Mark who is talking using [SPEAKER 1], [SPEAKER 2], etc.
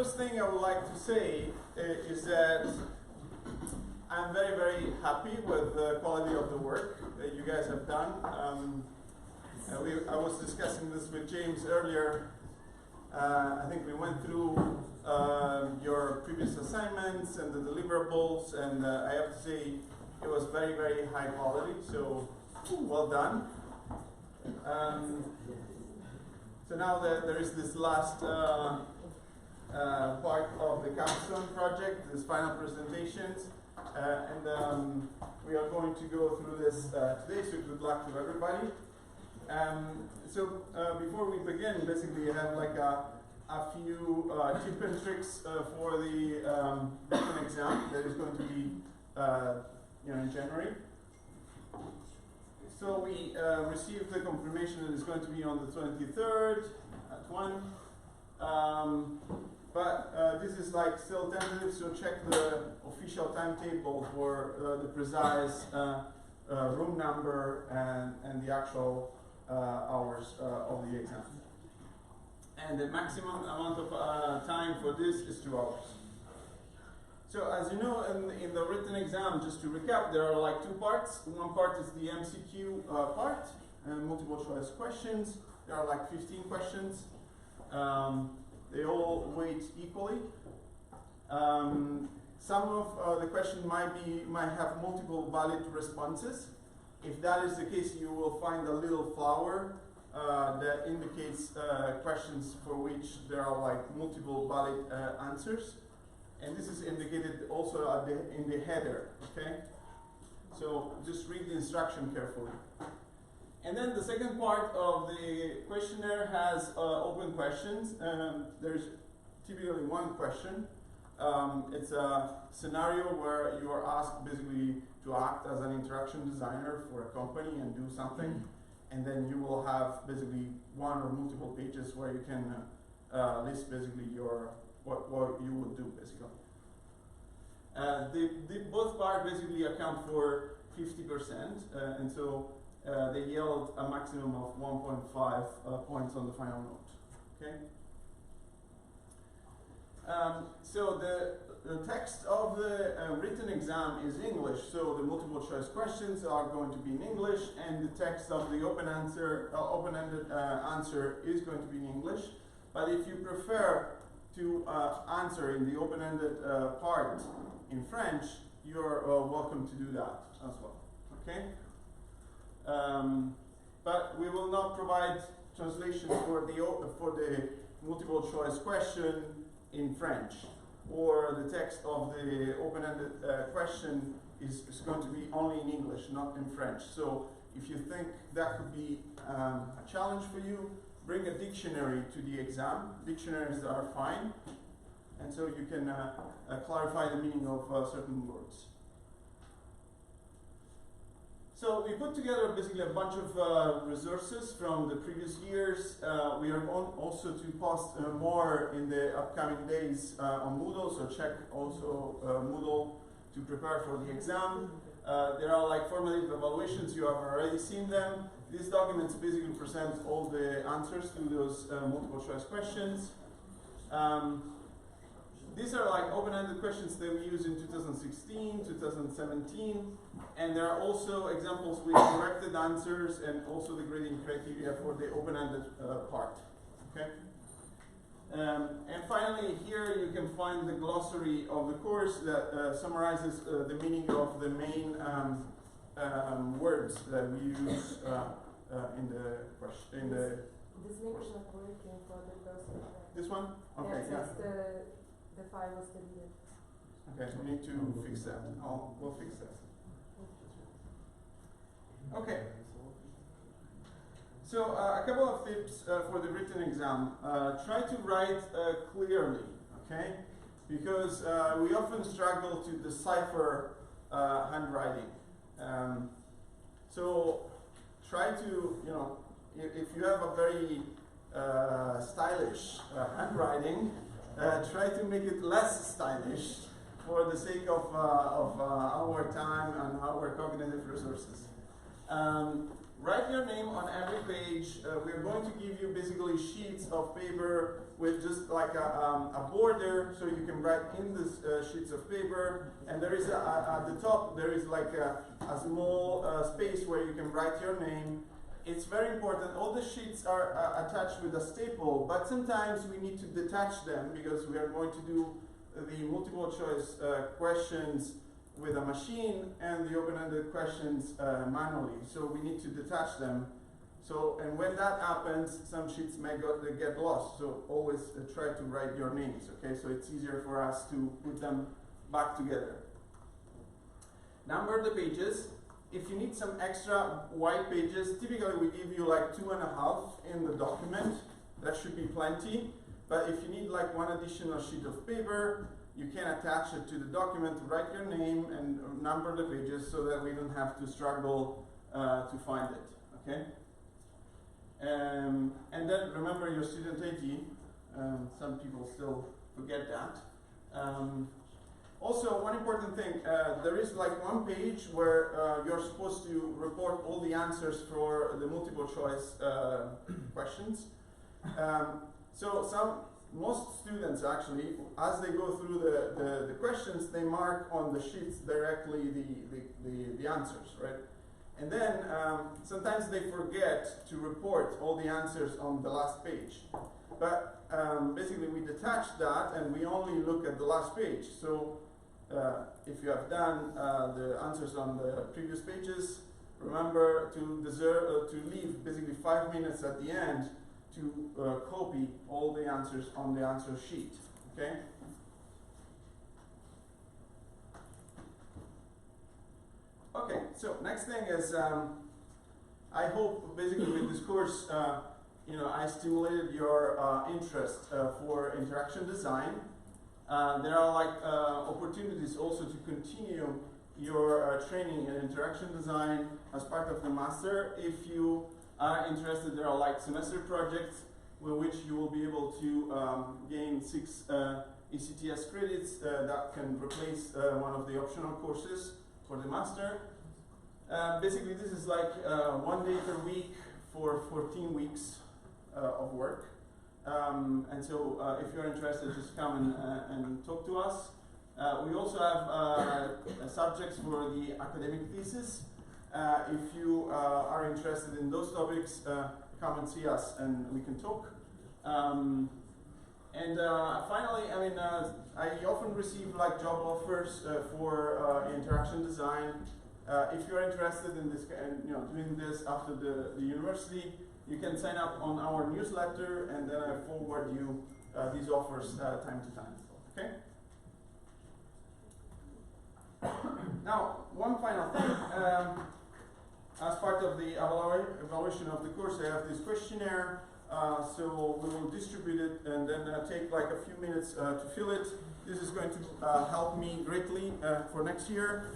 [SPEAKER 1] first thing I would like to say is that I'm very, very happy with the quality of the work that you guys have done. I was discussing this with James earlier. I think we went through your previous assignments and the deliverables, and I have to say it was very, very high quality, so well done. So now there is this last part of the capstone project, this final presentations, and we are going to go through this today, so good luck to everybody. So before we begin, basically I have like a few tips and tricks for the written exam that is going to be in January. So we received the confirmation that it's going to be on the 23rd at 1. But this is like still tentative, so check the official timetable for the precise room number and the actual hours of the exam. And the maximum amount of time for this is 2 hours. So as you know, in the written exam, just to recap, there are like two parts. One part is the MCQ part, and multiple choice questions. There are like 15 questions. They all weight equally. Some of the questions might have multiple valid responses. If that is the case, you will find a little flower that indicates questions for which there are like multiple valid answers. And this is indicated also in the header, okay? So just read the instruction carefully. And then the second part of the questionnaire has open questions. There's typically one question. It's a scenario where you are asked basically to act as an interaction designer for a company and do something. And then you will have basically one or multiple pages where you can list basically what you would do basically. Both parts basically account for 50%, and so they yield a maximum of 1.5 points on the final note. Okay. So the text of the written exam is English, so the multiple choice questions are going to be in English, and the text of the open-ended answer is going to be in English. But if you prefer to answer in the open-ended part in French, you're welcome to do that as well. Okay. But we will not provide translation for the multiple choice question in French, or the text of the open-ended question is going to be only in English, not in French. So if you think that could be a challenge for you, bring a dictionary to the exam. Dictionaries are fine, and so you can clarify the meaning of certain words. So we put together basically a bunch of resources from the previous years. We are also to post more in the upcoming days on Moodle, so check also Moodle to prepare for the exam. There are like formative evaluations, you have already seen them. These documents basically present all the answers to those multiple choice questions. These are like open-ended questions that we use in 2016, 2017, and there are also examples with corrected answers and also the grading criteria for the open-ended part. Okay. And finally, here you can find the glossary of the course that summarizes the meaning of the main words that we use in the question.
[SPEAKER 2] This link is not working for the glossary.
[SPEAKER 1] This one? Okay.
[SPEAKER 2] Yes, the file was deleted.
[SPEAKER 1] Okay, we need to fix that. We'll fix that. Okay. So a couple of tips for the written exam. Try to write clearly, okay? Because we often struggle to decipher handwriting. So try to, if you have a very stylish handwriting, try to make it less stylish for the sake of our time and our cognitive resources. write your name on every page. We're going to give you basically sheets of paper with just like a border, so you can write in these sheets of paper. And there is at the top, there is like a small space where you can write your name. It's very important. All the sheets are attached with a staple, but sometimes we need to detach them because we are going to do the multiple choice questions with a machine and the open-ended questions manually. So we need to detach them. So, and when that happens, some sheets may get lost. So always try to write your names, okay? So it's easier for us to put them back together. Number the pages. If you need some extra white pages, typically we give you like 2.5 in the document. That should be plenty. But if you need like one additional sheet of paper, you can attach it to the document, write your name and number the pages so that we don't have to struggle to find it, okay? And then remember your student ID. Some people still forget that. Also, one important thing, there is like one page where you're supposed to report all the answers for the multiple choice questions. Most students actually, as they go through the questions, they mark on the sheets directly the answers, right? And then sometimes they forget to report all the answers on the last page. But basically we detach that and we only look at the last page. So if you have done the answers on the previous pages, remember to leave basically 5 minutes at the end to copy all the answers on the answer sheet, okay? Okay, so next thing is, I hope basically with this course, I stimulated your interest for interaction design. There are like opportunities also to continue your training in interaction design as part of the master. If you are interested, there are like semester projects with which you will be able to gain 6 ECTS credits that can replace one of the optional courses for the master. Basically this is like 1 day per week for 14 weeks of work. And so if you're interested, just come and talk to us. We also have subjects for the academic thesis. If you are interested in those topics, come and see us and we can talk. Finally, I often receive like job offers for interaction design. If you're interested in this and doing this after the university, you can sign up on our newsletter and then I forward you these offers time to time. Okay? Now, one final thing. As part of the evaluation of the course, I have this questionnaire. So we will distribute it and then take like a few minutes to fill it. This is going to help me greatly for next year.